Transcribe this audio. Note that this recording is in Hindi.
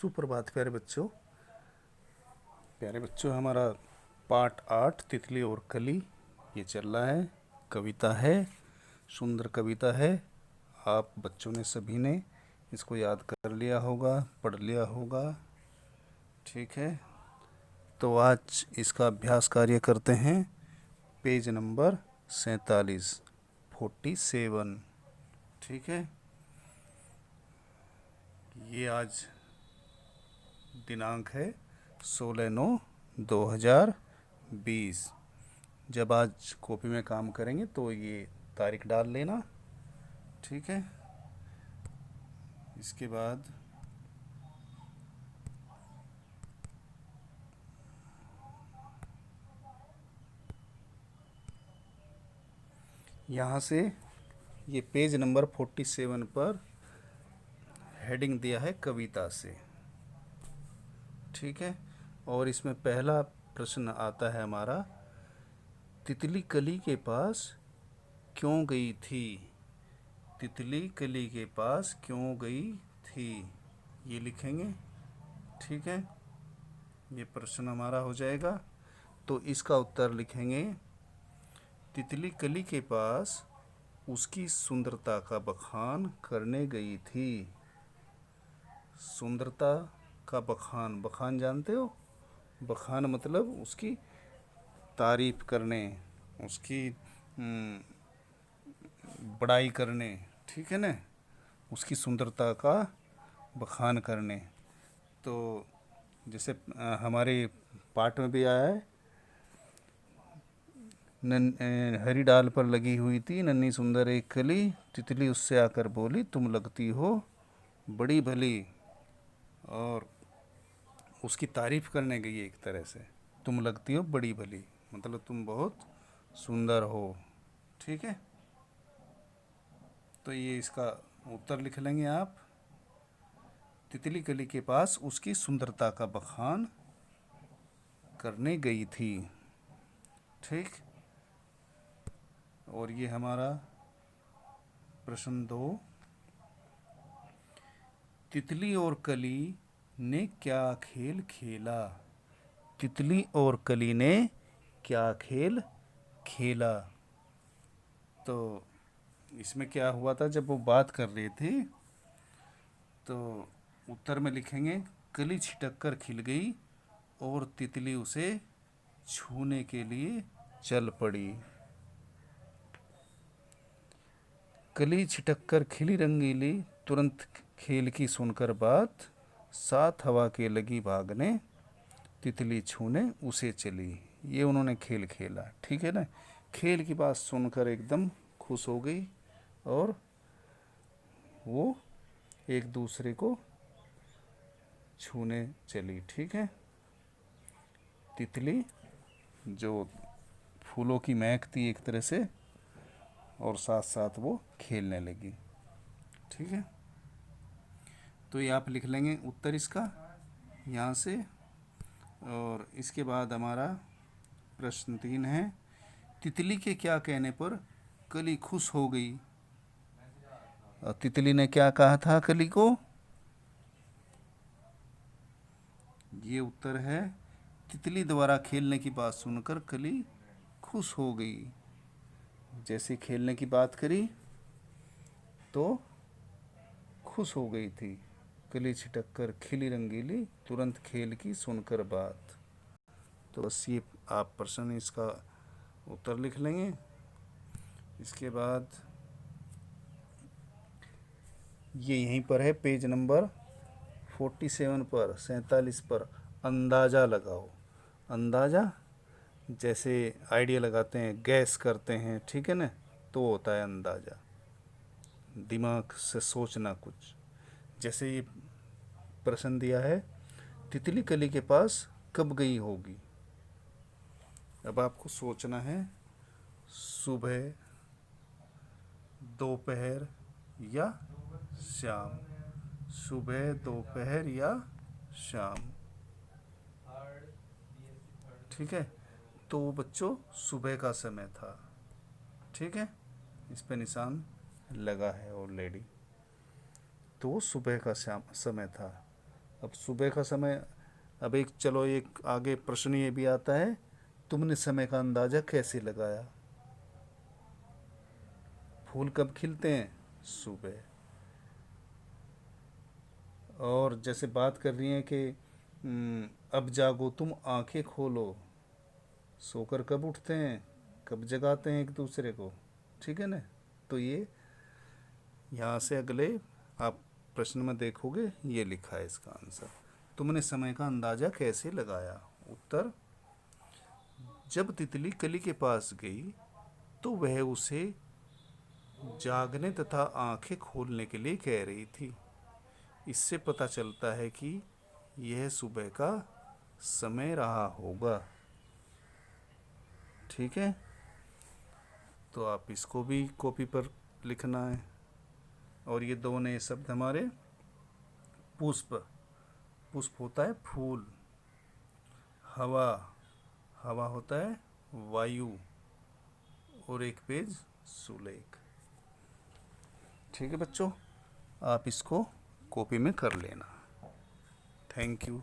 सुप्रभात प्यारे बच्चों, हमारा पाठ 8 तितली और कली ये चल रहा है। कविता है, सुंदर कविता है। आप बच्चों ने सभी ने इसको याद कर लिया होगा, पढ़ लिया होगा। ठीक है, तो आज इसका अभ्यास कार्य करते हैं। Page number 47। ठीक है, ये आज दिनांक है 16/9/2020। जब आज कॉपी में काम करेंगे तो ये तारीख डाल लेना। ठीक है, इसके बाद यहाँ से ये पेज नंबर 47 पर हेडिंग दिया है कविता से। ठीक है, और इसमें पहला प्रश्न आता है हमारा, तितली कली के पास क्यों गई थी? तितली कली के पास क्यों गई थी, ये लिखेंगे। ठीक है, ये प्रश्न हमारा हो जाएगा। तो इसका उत्तर लिखेंगे, तितली कली के पास उसकी सुंदरता का बखान करने गई थी। सुंदरता का बखान, बखान जानते हो? बखान मतलब उसकी तारीफ करने, उसकी बड़ाई करने। ठीक है ना, उसकी सुंदरता का बखान करने। तो जैसे हमारे पाठ में भी आया है, हरी डाल पर लगी हुई थी नन्ही सुंदर एक कली, तितली उससे आकर बोली तुम लगती हो बड़ी भली। और उसकी तारीफ करने गई एक तरह से, तुम लगती हो बड़ी भली, मतलब तुम बहुत सुंदर हो। ठीक है, तो ये इसका उत्तर लिख लेंगे आप। तितली कली के पास उसकी सुंदरता का बखान करने गई थी। ठीक, और ये हमारा प्रश्न 2, तितली और कली ने क्या खेल खेला? तितली और कली ने क्या खेल खेला? तो इसमें क्या हुआ था, जब वो बात कर रहे थे तो उत्तर में लिखेंगे, कली छिटक कर खिल गई और तितली उसे छूने के लिए चल पड़ी। कली छिटक कर खिली रंगीली, तुरंत खेल की सुनकर बात, साथ हवा के लगी भागने, तितली छूने उसे चली। ये उन्होंने खेल खेला। ठीक है ना, खेल की बात सुनकर एकदम खुश हो गई और वो एक दूसरे को छूने चली। ठीक है, तितली जो फूलों की महक थी एक तरह से, और साथ साथ वो खेलने लगी। ठीक है, तो ये आप लिख लेंगे उत्तर इसका यहाँ से। और इसके बाद हमारा प्रश्न 3 है, तितली के क्या कहने पर कली खुश हो गई? और तितली ने क्या कहा था कली को? ये उत्तर है, तितली द्वारा खेलने की बात सुनकर कली खुश हो गई। जैसे खेलने की बात करी तो खुश हो गई थी। कली छिटक कर खिली रंगीली, तुरंत खेल की सुनकर बात। तो बस ये आप प्रश्न इसका उत्तर लिख लेंगे। इसके बाद ये यहीं पर है, पेज नंबर 47 पर, 47 पर, अंदाज़ा लगाओ। अंदाज़ा जैसे आइडिया लगाते हैं, गैस करते हैं, ठीक है ना, तो होता है अंदाज़ा, दिमाग से सोचना कुछ। जैसे ये प्रश्न दिया है, तितली कली के पास कब गई होगी? अब आपको सोचना है, सुबह, दोपहर या शाम। सुबह, दोपहर या शाम। ठीक है, तो बच्चों सुबह का समय था। ठीक है, इस पे निशान लगा है ऑलरेडी। तो सुबह का समय था अब सुबह का समय, अब एक चलो एक आगे प्रश्न ये भी आता है, तुमने समय का अंदाज़ा कैसे लगाया? फूल कब खिलते हैं? सुबह। और जैसे बात कर रही हैं कि अब जागो तुम आंखें खोलो, सोकर कब उठते हैं, कब जगाते हैं एक दूसरे को, ठीक है ना? तो ये यहाँ से अगले आप प्रश्न में देखोगे ये लिखा है इसका आंसर। तुमने समय का अंदाज़ा कैसे लगाया? उत्तर, जब तितली कली के पास गई तो वह उसे जागने तथा आंखें खोलने के लिए कह रही थी। इससे पता चलता है कि यह सुबह का समय रहा होगा। ठीक है, तो आप इसको भी कॉपी पर लिखना है। और ये दो नए शब्द हमारे, पुष्प, पुष्प होता है फूल, हवा, हवा होता है वायु, और एक पेज सुलेख। ठीक है बच्चों, आप इसको कॉपी में कर लेना। Thank you.